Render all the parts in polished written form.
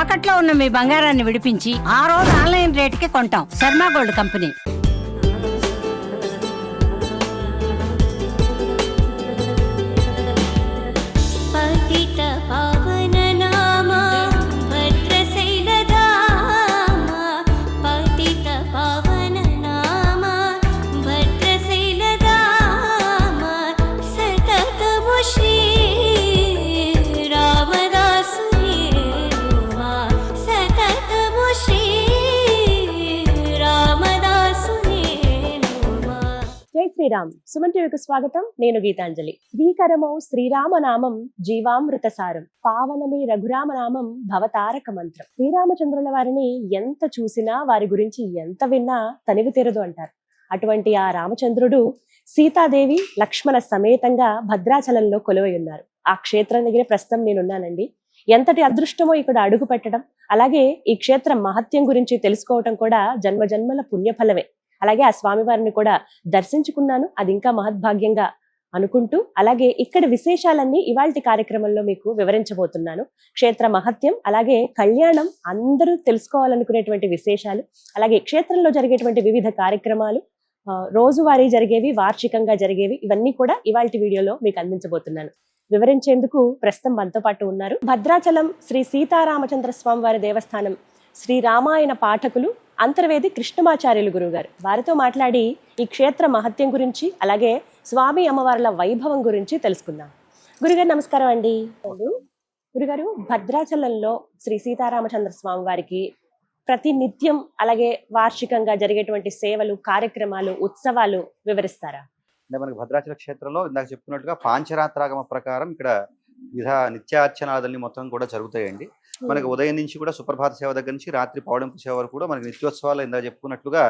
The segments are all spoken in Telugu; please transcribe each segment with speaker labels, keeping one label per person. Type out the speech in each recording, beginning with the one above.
Speaker 1: తాకట్లో ఉన్న మీ బంగారాన్ని విడిపించి ఆ రోజు ఆన్లైన్ రేటుకి కొంటాం. Sharma gold company.
Speaker 2: జై శ్రీరామ్. సుమన్ టీవీకి స్వాగతం. నేను గీతాంజలి. శ్రీకరమౌ శ్రీరామనామం జీవామృతసారం, పావనమే రఘురామనామం భవతారక మంత్రం. శ్రీరామచంద్రుల వారిని ఎంత చూసినా, వారి గురించి ఎంత విన్నా తనివి తీరదు అంటారు. అటువంటి ఆ రామచంద్రుడు సీతాదేవి లక్ష్మణ సమేతంగా భద్రాచలంలో కొలువై ఉన్నారు. ఆ క్షేత్రం దగ్గర ప్రస్తుతం నేనున్నానండి. ఎంతటి అదృష్టమో ఇక్కడ అడుగు పెట్టడం, అలాగే ఈ క్షేత్రం మహత్యం గురించి తెలుసుకోవటం కూడా జన్మ జన్మల పుణ్యఫలమే. అలాగే ఆ స్వామివారిని కూడా దర్శించుకున్నాను, అది ఇంకా మహద్భాగ్యంగా అనుకుంటూ, అలాగే ఇక్కడ విశేషాలన్నీ ఇవాల్టి కార్యక్రమంలో మీకు వివరించబోతున్నాను. క్షేత్ర మహత్యం, అలాగే కళ్యాణం, అందరూ తెలుసుకోవాలనుకునేటువంటి విశేషాలు, అలాగే క్షేత్రంలో జరిగేటువంటి వివిధ కార్యక్రమాలు, రోజువారీ జరిగేవి, వార్షికంగా జరిగేవి, ఇవన్నీ కూడా ఇవాల్టి వీడియోలో మీకు అందించబోతున్నాను. వివరించేందుకు ప్రస్తుతం మనతో పాటు ఉన్నారు భద్రాచలం శ్రీ సీతారామచంద్ర స్వామి వారి దేవస్థానం శ్రీ రామాయణ పాఠకులు అంతర్వేది కృష్ణమాచార్యులు గురువు గారు. వారితో మాట్లాడి ఈ క్షేత్ర మహత్యం గురించి, అలాగే స్వామి అమ్మవార్ల వైభవం గురించి తెలుసుకుందాం. గురుగారు నమస్కారం అండి. గురుగారు, భద్రాచలంలో శ్రీ సీతారామచంద్ర స్వామి వారికి ప్రతి నిత్యం, అలాగే వార్షికంగా జరిగేటువంటి సేవలు, కార్యక్రమాలు, ఉత్సవాలు వివరిస్తారా?
Speaker 3: అంటే మనకి భద్రాచల క్షేత్రంలో ఇందాక చెప్పుకున్నట్టుగా పాంచరాత్రాగమ ప్రకారం ఇక్కడ నిత్యార్చనాదుల్ని మొత్తం కూడా జరుగుతాయండి. మనకి ఉదయం నుంచి కూడా సుప్రభాత సేవ దగ్గర నుంచి రాత్రి పౌడింపు సేవ వరకు కూడా మనకి నిత్యోత్సవాలు ఇందాక చెప్పుకున్నట్లుగా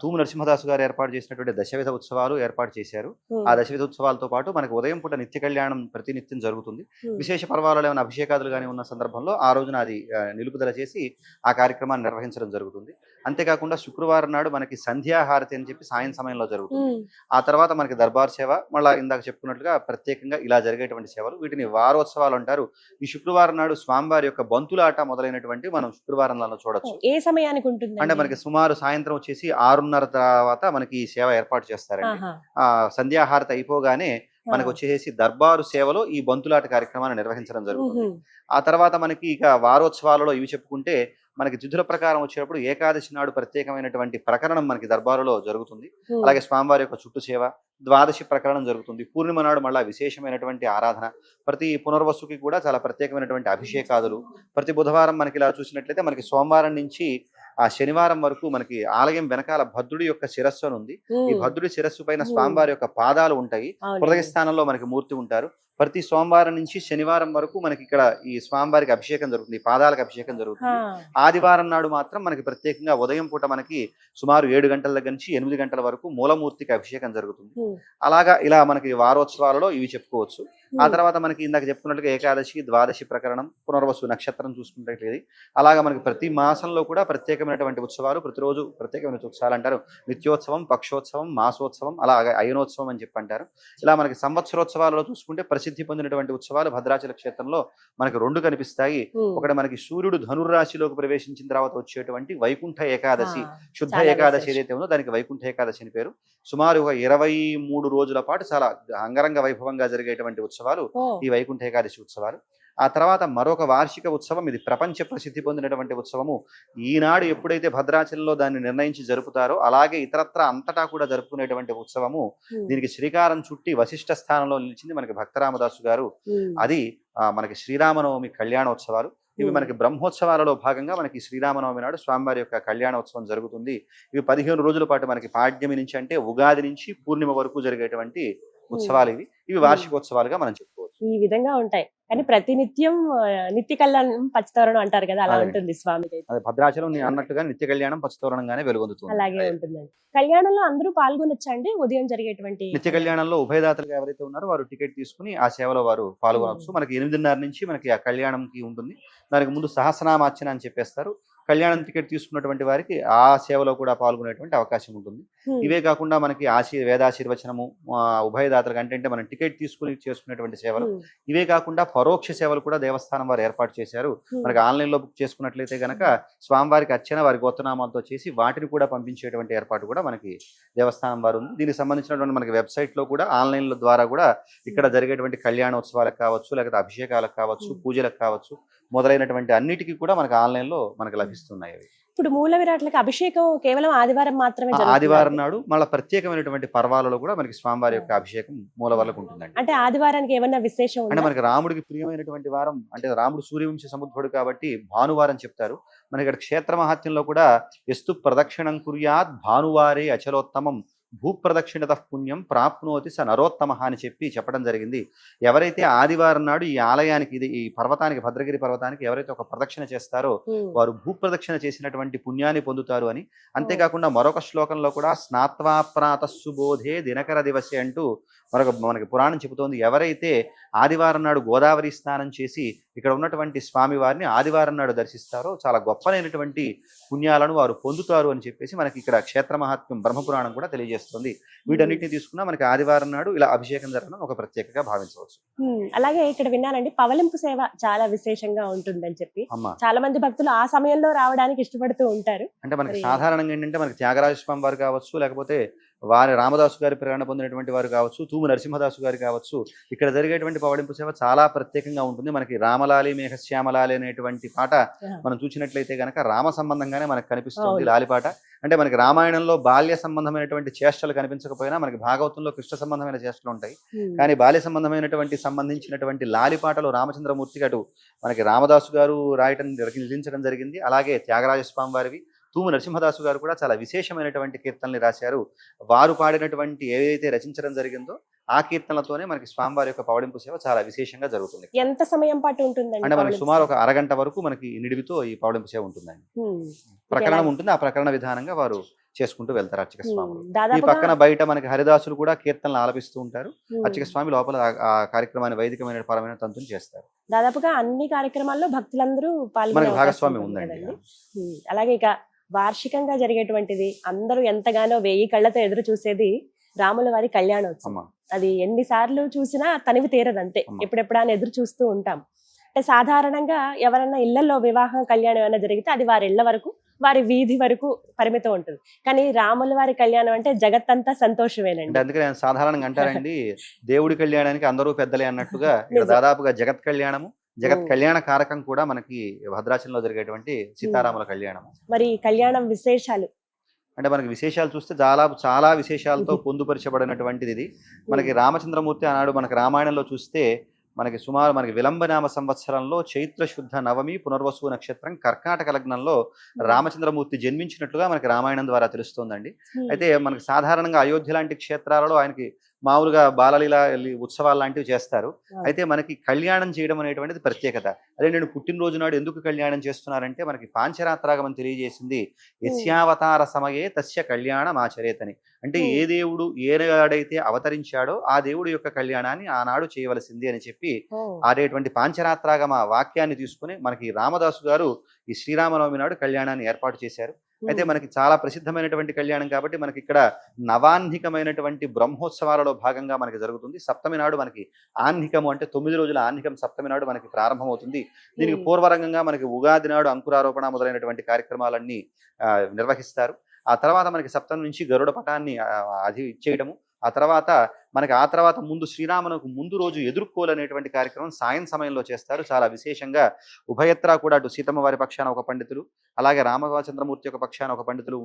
Speaker 3: తూము నరసింహదాసు గారు ఏర్పాటు చేసినటువంటి దశవిధ ఉత్సవాలు ఏర్పాటు చేశారు. ఆ దశవిధ ఉత్సవాలతో పాటు మనకి ఉదయం పూట నిత్య కళ్యాణం ప్రతినిత్యం జరుగుతుంది. విశేష పర్వాలలో ఏమైనా అభిషేకాదులు కానీ ఉన్న సందర్భంలో ఆ రోజున అది నిలుపుదల చేసి ఆ కార్యక్రమాన్ని నిర్వహించడం జరుగుతుంది. అంతేకాకుండా శుక్రవారం నాడు మనకి సంధ్యాహారతి అని చెప్పి సాయం సమయంలో జరుగుతుంది. ఆ తర్వాత మనకి దర్బార్ సేవ, మళ్ళీ ఇందాక చెప్పుకున్నట్లుగా ప్రత్యేకంగా ఇలా జరిగేటువంటి సేవలు, వీటిని వారోత్సవాలు అంటారు. ఈ శుక్రవారం నాడు స్వామివారి యొక్క బంతులాట మొదలైనటువంటి మనం శుక్రవారంలో చూడొచ్చు.
Speaker 2: ఏ సమయానికి ఉంటుంది
Speaker 3: అంటే మనకి సుమారు సాయంత్రం వచ్చేసి 6:30 తర్వాత మనకి ఈ సేవ ఏర్పాటు చేస్తారండి. సంధ్యాహారతి అయిపోగానే మనకు వచ్చేసి దర్బారు సేవలో ఈ బంతులాట కార్యక్రమాన్ని నిర్వహించడం జరుగుతుంది. ఆ తర్వాత మనకి ఇక వారోత్సవాలలో ఇవి చెప్పుకుంటే మనకి తిథుల ప్రకారం వచ్చేటప్పుడు ఏకాదశి నాడు ప్రత్యేకమైనటువంటి ప్రకరణం మనకి దర్బారులో జరుగుతుంది. అలాగే స్వామివారి యొక్క చుట్టు సేవ, ద్వాదశి ప్రకరణం జరుగుతుంది. పూర్ణిమ నాడు మళ్ళా విశేషమైనటువంటి ఆరాధన, ప్రతి పునర్వసుకి కూడా చాలా ప్రత్యేకమైనటువంటి అభిషేకాదులు. ప్రతి బుధవారం మనకి ఇలా చూసినట్లయితే మనకి సోమవారం నుంచి ఆ శనివారం వరకు మనకి ఆలయం వెనకాల భద్రుడి యొక్క శిరస్సు ఉంది. ఈ భద్రుడి శిరస్సు పైన స్వామివారి యొక్క పాదాలు ఉంటాయి. హృదయ స్థానంలో మనకి మూర్తి ఉంటారు. ప్రతి సోమవారం నుంచి శనివారం వరకు మనకి ఇక్కడ ఈ స్వామివారికి అభిషేకం జరుగుతుంది, పాదాలకు అభిషేకం జరుగుతుంది. ఆదివారం నాడు మాత్రం మనకి ప్రత్యేకంగా ఉదయం పూట మనకి సుమారు 7 గంటల దగ్గర నుంచి 8 గంటల వరకు మూలమూర్తికి అభిషేకం జరుగుతుంది. అలాగా ఇలా మనకి వారోత్సవాలలో ఇవి చెప్పుకోవచ్చు. ఆ తర్వాత మనకి ఇందాక చెప్పుకున్నట్లుగా ఏకాదశి, ద్వాదశి ప్రకరణం, పునర్వసు నక్షత్రం చూసుకుంటే అలాగా మనకి ప్రతి మాసంలో కూడా ప్రత్యేకమైనటువంటి ఉత్సవాలు, ప్రతిరోజు ప్రత్యేకమైన ఉత్సవాలు అంటారు. నిత్యోత్సవం, పక్షోత్సవం, మాసోత్సవం, అలాగే అయనోత్సవం అని చెప్పి అంటారు. ఇలా మనకి సంవత్సరోత్సవాలలో చూసుకుంటే ప్రసిద్ధి పొందినటువంటి ఉత్సవాలు భద్రాచల క్షేత్రంలో మనకి 2 కనిపిస్తాయి. ఒకటి మనకి సూర్యుడు ధనుర్రాశిలోకి ప్రవేశించిన తర్వాత వచ్చేటువంటి వైకుంఠ ఏకాదశి, శుద్ధ ఏకాదశి ఏదైతే ఉందో దానికి వైకుంఠ ఏకాదశి అని పేరు. సుమారు 23 రోజుల పాటు చాలా అంగరంగ వైభవంగా జరిగేటువంటి ఉత్సవాలు ఈ వైకుంఠ ఏకాదశి ఉత్సవాలు. ఆ తర్వాత మరొక వార్షిక ఉత్సవం, ఇది ప్రపంచ ప్రసిద్ధి పొందినటువంటి ఉత్సవము. ఈనాడు ఎప్పుడైతే భద్రాచలంలో దాన్ని నిర్ణయించి జరుపుతారో అలాగే ఇతరత్ర అంతటా కూడా జరుపుకునేటువంటి ఉత్సవము. దీనికి శ్రీకారం చుట్టి వశిష్ఠ స్థానంలో నిలిచింది మనకి భక్తరామదాసు గారు. అది మనకి శ్రీరామనవమి కళ్యాణోత్సవాలు. ఇవి మనకి బ్రహ్మోత్సవాలలో భాగంగా మనకి శ్రీరామనవమి నాడు స్వామివారి యొక్క కళ్యాణోత్సవం జరుగుతుంది. ఇవి 15 రోజుల పాటు మనకి పాడ్యమి నుంచి అంటే ఉగాది నుంచి పూర్ణిమ వరకు జరిగేటువంటి ఉత్సవాలు ఇవి వార్షికోత్సవాలుగా మనం చెప్పుకోవచ్చు.
Speaker 2: ఈ విధంగా ఉంటాయి. కానీ ప్రతినిత్యం నిత్య కళ్యాణం పచ్చతోరణం అంటారు కదా, అలా ఉంటుంది స్వామికి.
Speaker 3: అదే భద్రాచలం అన్నట్టుగా నిత్య కళ్యాణం పచ్చతోరణంగానే వెలుగొందుతుంది.
Speaker 2: అలాగే ఉంటుందండి. కళ్యాణంలో అందరూ పాల్గొనొచ్చండి. ఉదయం జరిగేటువంటి
Speaker 3: నిత్య కళ్యాణంలో ఉభయదాతలుగా ఎవరైతే ఉన్నారో వారు టికెట్ తీసుకుని ఆ సేవలో వారు పాల్గొనవచ్చు. మనకి 8:30 నుంచి మనకి ఆ కళ్యాణంకి ఉంటుంది. దానికి ముందు సహస్రనామార్చన అని చెప్పేస్తారు. కళ్యాణం టికెట్ తీసుకున్నటువంటి వారికి ఆ సేవలో కూడా పాల్గొనేటువంటి అవకాశం ఉంటుంది. ఇవే కాకుండా మనకి వేదాశీర్వచనము, ఉభయదాతలకు అంటే మనం టికెట్ తీసుకుని చేసుకునేటువంటి సేవలు, ఇవే కాకుండా పరోక్ష సేవలు కూడా దేవస్థానం వారు ఏర్పాటు చేశారు. మనకి ఆన్లైన్ లో బుక్ చేసుకున్నట్లయితే గనక స్వామివారికి అర్చన వారి గోత్రనామాలతో చేసి వాటిని కూడా పంపించేటువంటి ఏర్పాటు కూడా మనకి దేవస్థానం వారు ఉంది. దీనికి సంబంధించినటువంటి మనకి వెబ్సైట్ లో కూడా ఆన్లైన్ ద్వారా కూడా ఇక్కడ జరిగేటువంటి కళ్యాణోత్సవాలకు కావచ్చు, లేకపోతే అభిషేకాలకు కావచ్చు, పూజలకు కావచ్చు, మొదలైనటువంటి అన్నిటికీ కూడా మనకి ఆన్లైన్ లో మనకు లభిస్తున్నాయి.
Speaker 2: ఇప్పుడు మూల విరాట్లకి అభిషేకం కేవలం ఆదివారం మాత్రమే
Speaker 3: ఆదివారం నాడు మళ్ళీ ప్రత్యేకమైనటువంటి పర్వాలలో కూడా మనకి స్వామివారి యొక్క అభిషేకం మూలవర్లకు ఉంటుందండి.
Speaker 2: అంటే ఆదివారానికి ఏమన్నా విశేషం
Speaker 3: అంటే మనకి రాముడికి ప్రియమైనటువంటి వారం అంటే రాముడు సూర్యవంశ సముద్రుడు కాబట్టి భానువారం చెప్తారు. మనకి ఇక్కడ క్షేత్ర మహాత్మ్యంలో కూడా ఎస్తు ప్రదక్షిణం కుర్యాత్ భానువారే అచలోత్తమం భూప్రదక్షిణత పుణ్యం ప్రాప్నోతి స నరోత్తమ అని చెప్పడం జరిగింది. ఎవరైతే ఆదివారం నాడు ఈ ఆలయానికి ఈ పర్వతానికి, భద్రగిరి పర్వతానికి ఎవరైతే ఒక ప్రదక్షిణ చేస్తారో వారు భూప్రదక్షిణ చేసినటువంటి పుణ్యాన్ని పొందుతారు అని. అంతేకాకుండా మరొక శ్లోకంలో కూడా స్నాత్వా ప్రాతస్సుబోధే దినకర దివసే అంటూ మనకి పురాణం చెబుతోంది. ఎవరైతే ఆదివారం నాడు గోదావరి స్నానం చేసి ఇక్కడ ఉన్నటువంటి స్వామి వారిని ఆదివారం నాడు దర్శిస్తారో చాలా గొప్పనైనటువంటి పుణ్యాలను వారు పొందుతారు అని చెప్పేసి మనకి ఇక్కడ క్షేత్ర మహాత్మ్యం బ్రహ్మపురాణం కూడా తెలియజేస్తుంది. వీటన్నిటిని తీసుకున్నా మనకి ఆదివారం నాడు ఇలా అభిషేకం జరగడం ఒక ప్రత్యేకంగా భావించవచ్చు.
Speaker 2: అలాగే ఇక్కడ విన్నానండి, పవలింపు సేవ చాలా విశేషంగా ఉంటుందని చెప్పి చాలా మంది భక్తులు ఆ సమయంలో రావడానికి ఇష్టపడుతూ ఉంటారు.
Speaker 3: అంటే మనకి సాధారణంగా ఏంటంటే మనకి త్యాగరాజ స్వామి వారు కావచ్చు, లేకపోతే వారి రామదాసు గారి ప్రేరణ పొందినటువంటి వారు కావచ్చు, తూము నరసింహదాసు గారు కావచ్చు, ఇక్కడ జరిగేటువంటి పవళింపు సేవ చాలా ప్రత్యేకంగా ఉంటుంది. మనకి రామలాలి మేఘశ్యామలాలి అనేటువంటి పాట మనం చూసినట్లయితే గనక రామ సంబంధంగానే మనకు కనిపిస్తుంది లాలిపాట. అంటే మనకి రామాయణంలో బాల్య సంబంధమైనటువంటి చేష్టలు కనిపించకపోయినా మనకి భాగవతంలో కృష్ణ సంబంధమైన చేష్టలు ఉంటాయి. కానీ బాల్య సంబంధించినటువంటి లాలిపాటలో రామచంద్రమూర్తికి అటు మనకి రామదాసు గారు రచించడం జరిగింది. అలాగే త్యాగరాజ స్వామి వారివి, తూము నరసింహదాసు గారు కూడా చాలా విశేషమైనటువంటి కీర్తనలు రాశారు. వారు పాడినటువంటి ఏదైతే రచించడం జరిగిందో ఆ కీర్తనలతోనే మనకి స్వామివారి యొక్క పవళింపు సేవ చాలా విశేషంగా జరుగుతుంది.
Speaker 2: ఎంత సమయం పాటు ఉంటుందండి?
Speaker 3: అంటే మనకి సుమారు ఒక అరగంట వరకు మనకి నిడివితో ఈ పవళింపు సేవ ఉంటుందండి. ప్రకరణం ఉంటుంది, ఆ ప్రకరణ విధానంగా వారు చేసుకుంటూ వెళ్తారు అర్చక స్వాములు. ఈ పక్కన బయట మనకి హరిదాసులు కూడా కీర్తనలు ఆలపిస్తూ ఉంటారు. అర్చక స్వామి లోపల ఆ కార్యక్రమాన్ని వైదికమైన పరమైన తంతుని చేస్తారు.
Speaker 2: దాదాపుగా అన్ని కార్యక్రమాల్లో భక్తులందరూ
Speaker 3: మనకి భాగస్వామ్యం ఉందండి.
Speaker 2: అలాగే ఇక వార్షికంగా జరిగేటువంటిది అందరూ ఎంతగానో 1000 కళ్ళతో ఎదురు చూసేది రాముల వారి కళ్యాణోత్సవం. అది ఎన్నిసార్లు చూసినా తనివి తీరదంతే, ఎప్పుడెప్పుడా ఎదురు చూస్తూ ఉంటాం. అంటే సాధారణంగా ఎవరన్నా ఇళ్లలో వివాహం కళ్యాణం ఏమైనా జరిగితే అది వారి ఇళ్ల వరకు, వారి వీధి వరకు పరిమితం ఉంటుంది. కానీ రాముల వారి కళ్యాణం అంటే జగత్తంతా సంతోషమేనండి.
Speaker 3: అందుకని సాధారణంగా అంటారండి, దేవుడి కళ్యాణానికి అందరూ పెద్దలే అన్నట్టుగా దాదాపుగా జగత్ కళ్యాణము, జగత్ కళ్యాణ కారకం కూడా మనకి భద్రాచలంలో జరిగేటువంటి సీతారాముల కళ్యాణం.
Speaker 2: మరి కళ్యాణం విశేషాలు
Speaker 3: అంటే మనకి విశేషాలు చూస్తే చాలా విశేషాలతో పొందుపరచబడినటువంటిది ఇది. మనకి రామచంద్రమూర్తి ఆనాడు మనకి రామాయణంలో చూస్తే మనకి సుమారు మనకి విలంబనామ సంవత్సరంలో చైత్ర శుద్ధ నవమి పునర్వసు నక్షత్రం కర్కాటక లగ్నంలో రామచంద్రమూర్తి జన్మించినట్లుగా మనకి రామాయణం ద్వారా తెలుస్తోందండి. అయితే మనకి సాధారణంగా అయోధ్య లాంటి క్షేత్రాలలో ఆయనకి మామూలుగా బాలలీల ఉత్సవాలు లాంటివి చేస్తారు. అయితే మనకి కళ్యాణం చేయడం అనేటువంటిది ప్రత్యేకత. అదే నేను పుట్టినరోజు నాడు ఎందుకు కళ్యాణం చేస్తున్నారంటే మనకి పాంచరాత్రాగమం తెలియజేసింది, యస్యావతార సమయే తస్య కళ్యాణం ఆచరేతని. అంటే ఏ దేవుడు ఏనాడైతే అవతరించాడో ఆ దేవుడి యొక్క కళ్యాణాన్ని ఆనాడు చేయవలసింది అని చెప్పి ఆడేటువంటి పాంచరాత్రాగమ వాక్యాన్ని తీసుకుని మనకి రామదాసు గారు ఈ శ్రీరామనవమి నాడు కళ్యాణాన్ని ఏర్పాటు చేశారు. అయితే మనకి చాలా ప్రసిద్ధమైనటువంటి కళ్యాణం కాబట్టి మనకి ఇక్కడ నవాహ్నికమైనటువంటి బ్రహ్మోత్సవాలలో భాగంగా మనకి జరుగుతుంది. సప్తమి నాడు మనకి ఆహ్నికము అంటే 9 రోజుల ఆహ్నికం సప్తమి నాడు మనకి ప్రారంభమవుతుంది. దీనికి పూర్వరంగంగా మనకి ఉగాది నాడు అంకురారోపణ మొదలైనటువంటి కార్యక్రమాలన్నీ నిర్వహిస్తారు. ఆ తర్వాత మనకి సప్తమి నుంచి గరుడ పటాన్ని అది ఇచ్చేయడము, ఆ తర్వాత ముందు శ్రీరామునకు ముందు రోజు ఎదుర్కోలనేటువంటి కార్యక్రమం సాయం సమయంలో చేస్తారు. చాలా విశేషంగా ఉభయత్రా కూడా అటు సీతమ్మ వారి పక్షాన ఒక పండితులు, అలాగే రామచంద్రమూర్తి యొక్క పక్షాన ఒక పండితులు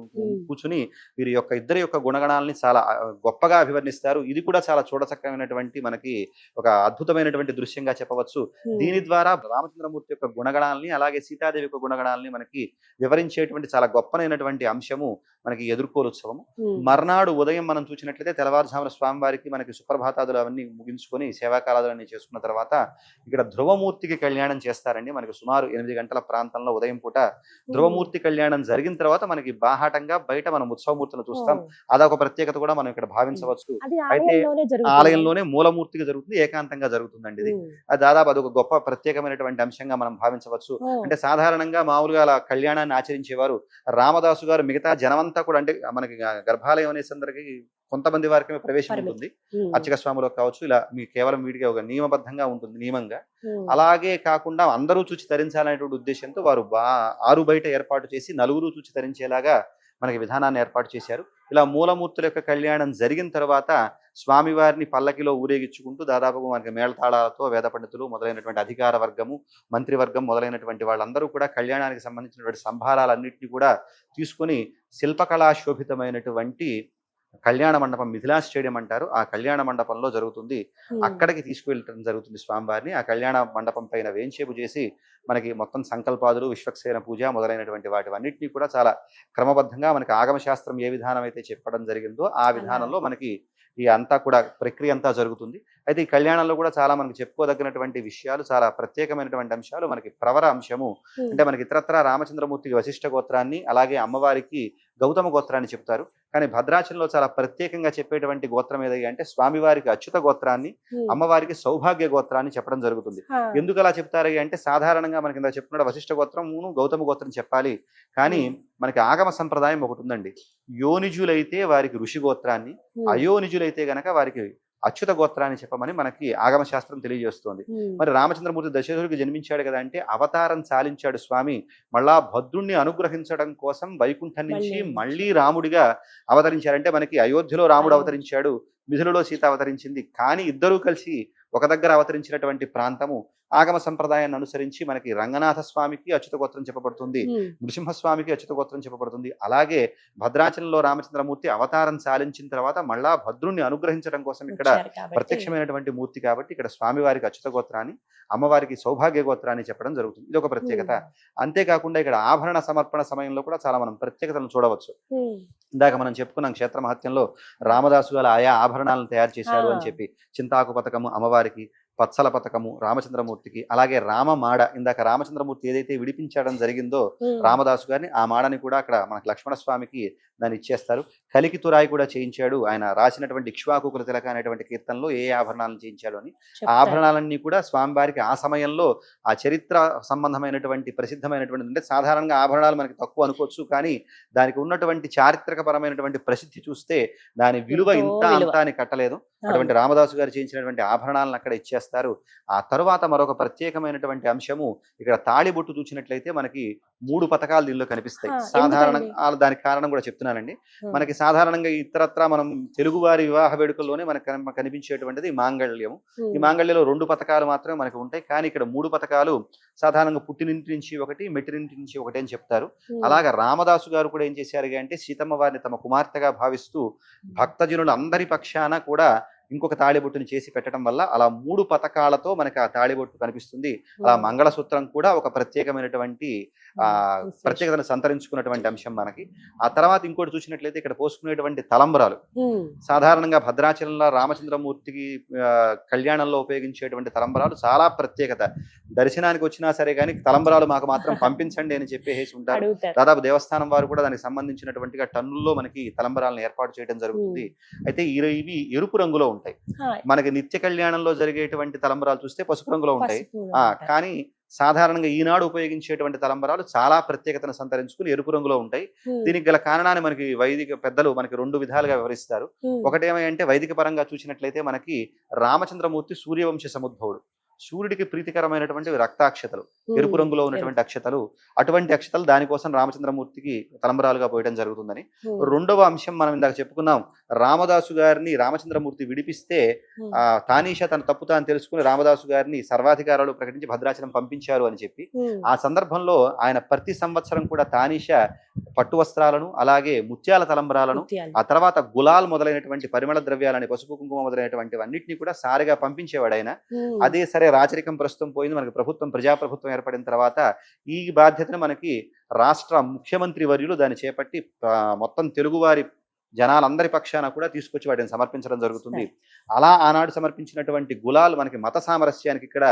Speaker 3: కూర్చుని వీరి యొక్క ఇద్దరి యొక్క గుణగణాలని చాలా గొప్పగా అభివర్ణిస్తారు. ఇది కూడా చాలా చూడచక్కమైనటువంటి మనకి ఒక అద్భుతమైనటువంటి దృశ్యంగా చెప్పవచ్చు. దీని ద్వారా రామచంద్రమూర్తి యొక్క గుణగణాలని అలాగే సీతాదేవి యొక్క గుణగణాలని మనకి వివరించేటువంటి చాలా గొప్పనైనటువంటి అంశము మనకి ఎదుర్కోలుత్సవము. మర్నాడు ఉదయం మనం చూసినట్లయితే తెల్లవారుజామున స్వామివారికి మనకి సుప్రభాతాదులు అవన్నీ ముగించుకొని సేవాకాలాదులన్నీ చేసుకున్న తర్వాత ఇక్కడ ధ్రువమూర్తికి కళ్యాణం చేస్తారండి. మనకి సుమారు 8 గంటల ప్రాంతంలో ఉదయం పూట ధ్రువమూర్తి కళ్యాణం జరిగిన తర్వాత మనకి బాహాటంగా బయట మనం ఉత్సవమూర్తులను చూస్తాం. అదొక ప్రత్యేకత కూడా మనం ఇక్కడ భావించవచ్చు. అయితే ఆలయంలోనే మూలమూర్తిగా జరుగుతుంది, ఏకాంతంగా జరుగుతుందండి ఇది. అది దాదాపు అదొక గొప్ప ప్రత్యేకమైనటువంటి అంశంగా మనం భావించవచ్చు. అంటే సాధారణంగా మామూలుగా అలా కళ్యాణాన్ని ఆచరించేవారు రామదాసు గారు మిగతా జనమంతా కూడా, అంటే మనకి గర్భాలయం అనేసందరికి కొంతమంది వారికి ప్రవేశం ఉంటుంది, అర్చక స్వాములకు కావచ్చు, ఇలా మీ కేవలం వీటికి ఒక నియమబద్ధంగా ఉంటుంది, నియమంగా. అలాగే కాకుండా అందరూ చూచి తరించాలనేటువంటి ఉద్దేశంతో వారు ఆరు బయట ఏర్పాటు చేసి నలుగురు చూచి తరించేలాగా మనకి విధానాన్ని ఏర్పాటు చేశారు. ఇలా మూలమూర్తుల యొక్క కళ్యాణం జరిగిన తర్వాత స్వామివారిని పల్లకిలో ఊరేగించుకుంటూ దాదాపుగా మనకి మేళతాళాలతో వేద పండితులు మొదలైనటువంటి అధికార వర్గము, మంత్రివర్గం మొదలైనటువంటి వాళ్ళందరూ కూడా కళ్యాణానికి సంబంధించినటువంటి సంభారాలన్నింటినీ కూడా తీసుకొని శిల్పకళా శోభితమైనటువంటి కళ్యాణ మండపం, మిథిలా స్టేడియం అంటారు, ఆ కళ్యాణ మండపంలో జరుగుతుంది. అక్కడికి తీసుకువెళ్ళటం జరుగుతుంది స్వామివారిని. ఆ కళ్యాణ మండపం పైన వేంచేపు చేసి మనకి మొత్తం సంకల్పాదులు, విశ్వక్సేన పూజ మొదలైనటువంటి వాటివన్నిటినీ కూడా చాలా క్రమబద్ధంగా మనకి ఆగమశాస్త్రం ఏ విధానం అయితే చెప్పడం జరిగిందో ఆ విధానంలో మనకి ఈ అంతా కూడా ప్రక్రియ అంతా జరుగుతుంది. అయితే ఈ కళ్యాణంలో కూడా చాలా మనకి చెప్పుకోదగినటువంటి విషయాలు, చాలా ప్రత్యేకమైనటువంటి అంశాలు. మనకి ప్రవర అంశము అంటే మనకి ఇతరత్ర రామచంద్రమూర్తికి వశిష్ఠ గోత్రాన్ని, అలాగే అమ్మవారికి గౌతమ గోత్రాన్ని చెప్తారు. కానీ భద్రాచలంలో చాలా ప్రత్యేకంగా చెప్పేటువంటి గోత్రం ఏదైనా అంటే స్వామివారికి అచ్యుత గోత్రాన్ని, అమ్మవారికి సౌభాగ్య గోత్రాన్ని చెప్పడం జరుగుతుంది. ఎందుకు అలా చెప్తారు అంటే సాధారణంగా మనకి ఇందాక చెప్పుకున్న వశిష్ఠ గోత్రమును గౌతమ గోత్రం చెప్పాలి, కానీ మనకి ఆగమ సంప్రదాయం ఒకటి ఉందండి. యోనిజులైతే వారికి ఋషి గోత్రాన్ని, అయోనిజులైతే గనక వారికి అచ్యుత గోత్రాన్ని చెప్పమని మనకి ఆగమ శాస్త్రం తెలియజేస్తుంది. మరి రామచంద్రమూర్తి దశరథుడికి జన్మించాడు కదా అంటే అవతారం చాలించాడు స్వామి. మళ్ళా భద్రుణ్ణి అనుగ్రహించడం కోసం వైకుంఠం నుంచి మళ్ళీ రాముడిగా అవతరించారంటే మనకి అయోధ్యలో రాముడు అవతరించాడు, మిథులలో సీత అవతరించింది. కానీ ఇద్దరూ కలిసి ఒక దగ్గర అవతరించినటువంటి ప్రాంతము ఆగమ సంప్రదాయాన్ని అనుసరించి మనకి రంగనాథ స్వామికి అచ్యుత గోత్రం చెప్పబడుతుంది, నృసింహస్వామికి అచ్యుత గోత్రం చెప్పబడుతుంది. అలాగే భద్రాచలంలో రామచంద్రమూర్తి అవతారం సాలించిన తర్వాత మళ్ళా భద్రుణ్ణి అనుగ్రహించడం కోసం ఇక్కడ ప్రత్యక్షమైనటువంటి మూర్తి కాబట్టి ఇక్కడ స్వామివారికి అచ్యుత గోత్రాన్ని, అమ్మవారికి సౌభాగ్య గోత్రాన్ని చెప్పడం జరుగుతుంది. ఇది ఒక ప్రత్యేకత. అంతేకాకుండా ఇక్కడ ఆభరణ సమర్పణ సమయంలో కూడా చాలా మనం ప్రత్యేకతలను చూడవచ్చు. ఇందాక మనం చెప్పుకున్నాం క్షేత్ర మహత్యంలో రామదాసు గారు ఆయా ఆభరణాలను తయారు చేశారు అని చెప్పి. చింతాకు పథకము అమ్మవారికి, పత్సల పథకము రామచంద్రమూర్తికి, అలాగే రామమాడ ఇందాక రామచంద్రమూర్తి ఏదైతే విడిపించడం జరిగిందో రామదాసు గారిని, ఆ మాడని కూడా అక్కడ మనకు లక్ష్మణ స్వామికి దాన్ని ఇచ్చేస్తారు. కలికి తురాయి కూడా చేయించాడు ఆయన రాసినటువంటి ఇక్ష్వాకుకుల తిలక అనేటువంటి కీర్తనలో ఏ ఆభరణాలను చేయించాడు అని. ఆ ఆభరణాలన్నీ కూడా స్వామివారికి ఆ సమయంలో ఆ చరిత్ర సంబంధమైనటువంటి ప్రసిద్ధమైనటువంటి, అంటే సాధారణంగా ఆభరణాలు మనకి తక్కువ అనుకోవచ్చు, కానీ దానికి ఉన్నటువంటి చారిత్రక పరమైనటువంటి ప్రసిద్ధి చూస్తే దాని విలువ ఇంత అంత అని కట్టలేదు. అటువంటి రామదాసు గారు చేయించినటువంటి ఆభరణాలను అక్కడ ఇచ్చేస్తారు. ఆ తరువాత మరొక ప్రత్యేకమైనటువంటి అంశము ఇక్కడ తాళిబొట్టు చూసినట్లయితే మనకి 3 పథకాలు దీనిలో కనిపిస్తాయి. సాధారణంగా దానికి కారణం కూడా చెప్తున్నానండి. మనకి సాధారణంగా ఇతరత్ర మనం తెలుగువారి వివాహ వేడుకల్లోనే మనకు కనిపించేటువంటిది మాంగళ్యము. ఈ మాంగళ్యంలో 2 పథకాలు మాత్రమే మనకు ఉంటాయి, కానీ ఇక్కడ 3 పథకాలు సాధారణంగా పుట్టినింటి నుంచి ఒకటి, మెట్టినింటి నుంచి ఒకటి అని చెప్తారు. అలాగా రామదాసు గారు కూడా ఏం చేశారు అంటే సీతమ్మ వారిని తమ కుమార్తెగా భావిస్తూ భక్తజనులు అందరి పక్షాన కూడా ఇంకొక తాళిబొట్టుని చేసి పెట్టడం వల్ల అలా 3 పథకాలతో మనకి ఆ తాళిబొట్టు కనిపిస్తుంది. అలా మంగళసూత్రం కూడా ఒక ప్రత్యేకమైనటువంటి ప్రత్యేకతను సంతరించుకున్నటువంటి అంశం మనకి. ఆ తర్వాత ఇంకోటి చూసినట్లయితే ఇక్కడ పోసుకునేటువంటి తలంబరాలు సాధారణంగా భద్రాచలంలో రామచంద్రమూర్తికి కళ్యాణంలో ఉపయోగించేటువంటి తలంబరాలు చాలా ప్రత్యేకత. దర్శనానికి వచ్చినా సరే కానీ తలంబరాలు మాకు మాత్రం పంపించండి అని చెప్పేసి ఉంటారు. దాదాపు దేవస్థానం వారు కూడా దానికి సంబంధించినటువంటిగా టన్నుల్లో మనకి తలంబరాలను ఏర్పాటు చేయడం జరుగుతుంది. అయితే ఇవి ఎరుపు రంగులో ఉంటాయి. మనకి నిత్య కళ్యాణంలో జరిగేటువంటి తలంబరాలు చూస్తే పసుపు రంగులో ఉంటాయి, కానీ సాధారణంగా ఈనాడు ఉపయోగించేటువంటి తలంబరాలు చాలా ప్రత్యేకతను సంతరించుకుని ఎరుపు రంగులో ఉంటాయి. దీనికి గల కారణాన్ని మనకి వైదిక పెద్దలు మనకి 2 విధాలుగా వివరిస్తారు. ఒకటేమంటే వైదిక పరంగా చూసినట్లయితే మనకి రామచంద్రమూర్తి సూర్యవంశ సముద్భవుడు, సూర్యుడికి ప్రీతికరమైనటువంటి రక్తాక్షతలు, ఎరుపు రంగులో ఉన్నటువంటి అక్షతలు, అటువంటి అక్షతలు దానికోసం రామచంద్రమూర్తికి తలంబరాలుగా పోయడం జరుగుతుందని. రెండవ అంశం మనం ఇందాక చెప్పుకున్నాం, రామదాసు గారిని రామచంద్రమూర్తి విడిపిస్తే తానీష తన తప్పు తాను తెలుసుకుని రామదాసు గారిని సర్వాధికారాలు ప్రకటించి భద్రాచలం పంపించారు అని చెప్పి, ఆ సందర్భంలో ఆయన ప్రతి సంవత్సరం కూడా తానీష పట్టు వస్త్రాలను, అలాగే ముత్యాల తలంబరాలను, ఆ తర్వాత గులాల్ మొదలైనటువంటి పరిమళ ద్రవ్యాలని, పసుపు కుంకుమ మొదలైనటువంటి అన్నింటినీ కూడా సారిగా పంపించేవాడు ఆయన. అదే సరే రాచరికం ప్రస్తుతం పోయింది, మనకి ప్రభుత్వం ప్రజాప్రభుత్వం ఏర్పడిన తర్వాత ఈ బాధ్యతను మనకి రాష్ట్ర ముఖ్యమంత్రి వర్యులు దాన్ని చేపట్టి మొత్తం తెలుగువారి జనాలందరి పక్షాన కూడా తీసుకొచ్చి వాటిని సమర్పించడం జరుగుతుంది. అలా ఆనాడు సమర్పించినటువంటి గులాల్ మనకి మత సామరస్యానికి ఇక్కడ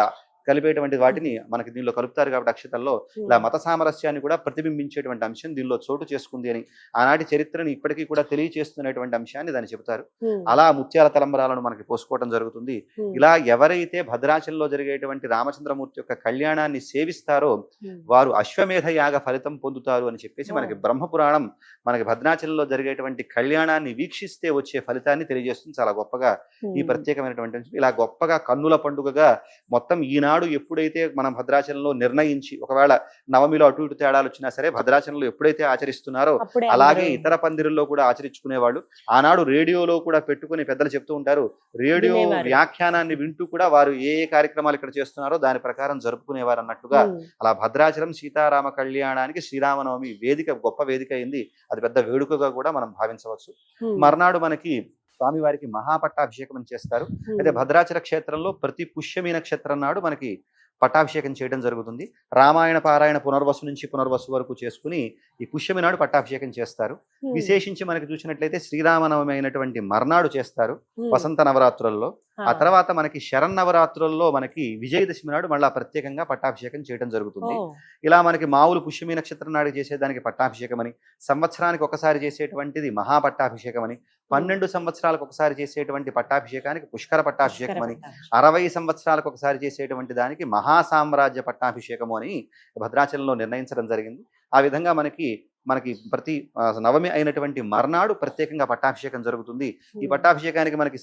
Speaker 3: కలిపేటువంటి వాటిని మనకి దీనిలో కలుపుతారు కాబట్టి అక్షతల్లో ఇలా మత సామరస్యాన్ని కూడా ప్రతిబింబించేటువంటి అంశం దీనిలో చోటు చేసుకుంది అని ఆనాటి చరిత్రని ఇప్పటికీ కూడా తెలియచేస్తున్నటువంటి అంశాన్ని దాన్ని చెబుతారు. అలా ముత్యాల తలంబరాలను మనకి పోసుకోవడం జరుగుతుంది. ఇలా ఎవరైతే భద్రాచలంలో జరిగేటువంటి రామచంద్రమూర్తి యొక్క కళ్యాణాన్ని సేవిస్తారో వారు అశ్వమేధ యాగ ఫలితం పొందుతారు అని చెప్పేసి మనకి బ్రహ్మపురాణం మనకి భద్రాచలంలో జరిగేటువంటి కళ్యాణాన్ని వీక్షిస్తే వచ్చే ఫలితాన్ని తెలియజేస్తుంది. చాలా గొప్పగా ఈ ప్రత్యేకమైనటువంటి అంశం ఇలా గొప్పగా కన్నుల పండుగగా మొత్తం ఈనాడు ఎప్పుడైతే మనం భద్రాచలంలో నిర్ణయించి ఒకవేళ నవమిలో అటు ఇటు తేడాలు వచ్చినా సరే భద్రాచలంలో ఎప్పుడైతే ఆచరిస్తున్నారో అలాగే ఇతర పందిరుల్లో కూడా ఆచరించుకునేవాళ్ళు. ఆనాడు రేడియోలో కూడా పెట్టుకుని పెద్దలు చెప్తూ ఉంటారు, రేడియో వ్యాఖ్యానాన్ని వింటూ కూడా వారు ఏ ఏ కార్యక్రమాలు ఇక్కడ చేస్తున్నారో దాని ప్రకారం జరుపుకునేవారు అన్నట్టుగా అలా భద్రాచలం సీతారామ కళ్యాణానికి శ్రీరామనవమి వేదిక గొప్ప వేదిక అయింది. అది పెద్ద వేడుకగా కూడా మనం భావించవచ్చు. మర్నాడు మనకి స్వామివారికి మహాపట్టాభిషేకం చేస్తారు. అయితే భద్రాచల క్షేత్రంలో ప్రతి పుష్యమి నక్షత్రం నాడు మనకి పట్టాభిషేకం చేయడం జరుగుతుంది. రామాయణ పారాయణ పునర్వసు నుంచి పునర్వసు వరకు చేసుకుని ఈ పుష్యమి నాడు పట్టాభిషేకం చేస్తారు. విశేషించి మనకి చూసినట్లయితే శ్రీరామనవమి అయినటువంటి మర్నాడు చేస్తారు వసంత నవరాత్రుల్లో. ఆ తర్వాత మనకి శరన్నవరాత్రుల్లో మనకి విజయదశమి నాడు మళ్ళా ప్రత్యేకంగా పట్టాభిషేకం చేయడం జరుగుతుంది. ఇలా మనకి మామూలు పుష్యమి నక్షత్రం నాడు చేసేదానికి పట్టాభిషేకం అని, సంవత్సరానికి ఒకసారి చేసేటువంటిది మహాపట్టాభిషేకం అని, 12 సంవత్సరాలకు ఒకసారి చేసేటువంటి పట్టాభిషేకానికి పుష్కర పట్టాభిషేకం అని, 60 సంవత్సరాలకు ఒకసారి చేసేటువంటి దానికి మహాసామ్రాజ్య పట్టాభిషేకము అని భద్రాచలంలో నిర్ణయించడం జరిగింది. ఆ విధంగా మనకి ప్రతి నవమి అయినటువంటి మర్నాడు ప్రత్యేకంగా పట్టాభిషేకం జరుగుతుంది. ఈ పట్టాభిషేకానికి మనకి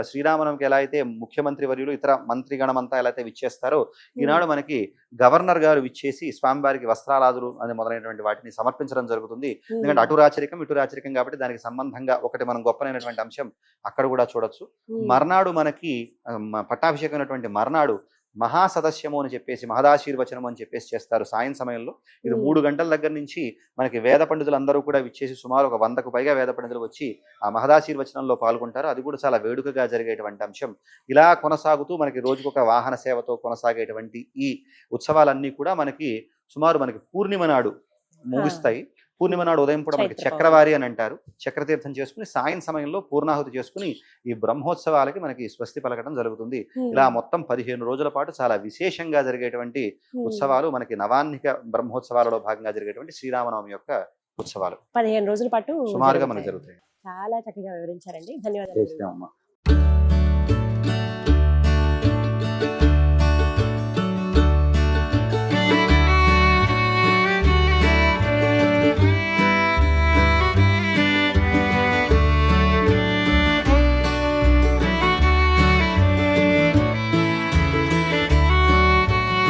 Speaker 3: శ్రీరామనవమికి ఎలా అయితే ముఖ్యమంత్రి వర్యులు ఇతర మంత్రిగణమంతా ఎలా అయితే విచ్చేస్తారో ఈనాడు మనకి గవర్నర్ గారు విచ్చేసి స్వామివారికి వస్త్రాలాదులు అని మొదలైనటువంటి వాటిని సమర్పించడం జరుగుతుంది. ఎందుకంటే అటు రాచరికం కాబట్టి దానికి సంబంధంగా ఒకటి మనం గొప్పనైనటువంటి అంశం అక్కడ కూడా చూడొచ్చు. మర్నాడు మనకి పట్టాభిషేకం అయినటువంటి మర్నాడు మహాసదస్యము అని చెప్పేసి మహదాశీర్వచనం అని చెప్పేసి చేస్తారు సాయం సమయంలో. ఇది 3 గంటల దగ్గర నుంచి మనకి వేద పండితులందరూ కూడా విచ్చేసి సుమారు ఒక 100కు పైగా వేద పండితులు వచ్చి ఆ మహదాశీర్వచనంలో పాల్గొంటారు. అది కూడా చాలా వేడుకగా జరిగేటువంటి అంశం. ఇలా కొనసాగుతూ మనకి రోజుకొక వాహన సేవతో కొనసాగేటువంటి ఈ ఉత్సవాలన్నీ కూడా మనకి సుమారు మనకి పూర్ణిమ నాడు ముగుస్తాయి. పూర్ణిమ నాడు ఉదయం కూడా మనకి చక్రవారి అని అంటారు. చక్రతీర్థం చేసుకుని సాయం సమయంలో పూర్ణాహుతి చేసుకుని ఈ బ్రహ్మోత్సవాలకి మనకి స్వస్తి పలకడం జరుగుతుంది. ఇలా మొత్తం 15 రోజుల పాటు చాలా విశేషంగా జరిగేటువంటి ఉత్సవాలు మనకి నవాన్నిక బ్రహ్మోత్సవాలలో భాగంగా జరిగేటువంటి శ్రీరామనవమి యొక్క ఉత్సవాలు
Speaker 2: 15 రోజుల పాటు
Speaker 3: సుమారుగా మనకు జరుగుతాయి.
Speaker 2: చాలా చక్కగా వివరించారండి. ధన్యవాదాలు.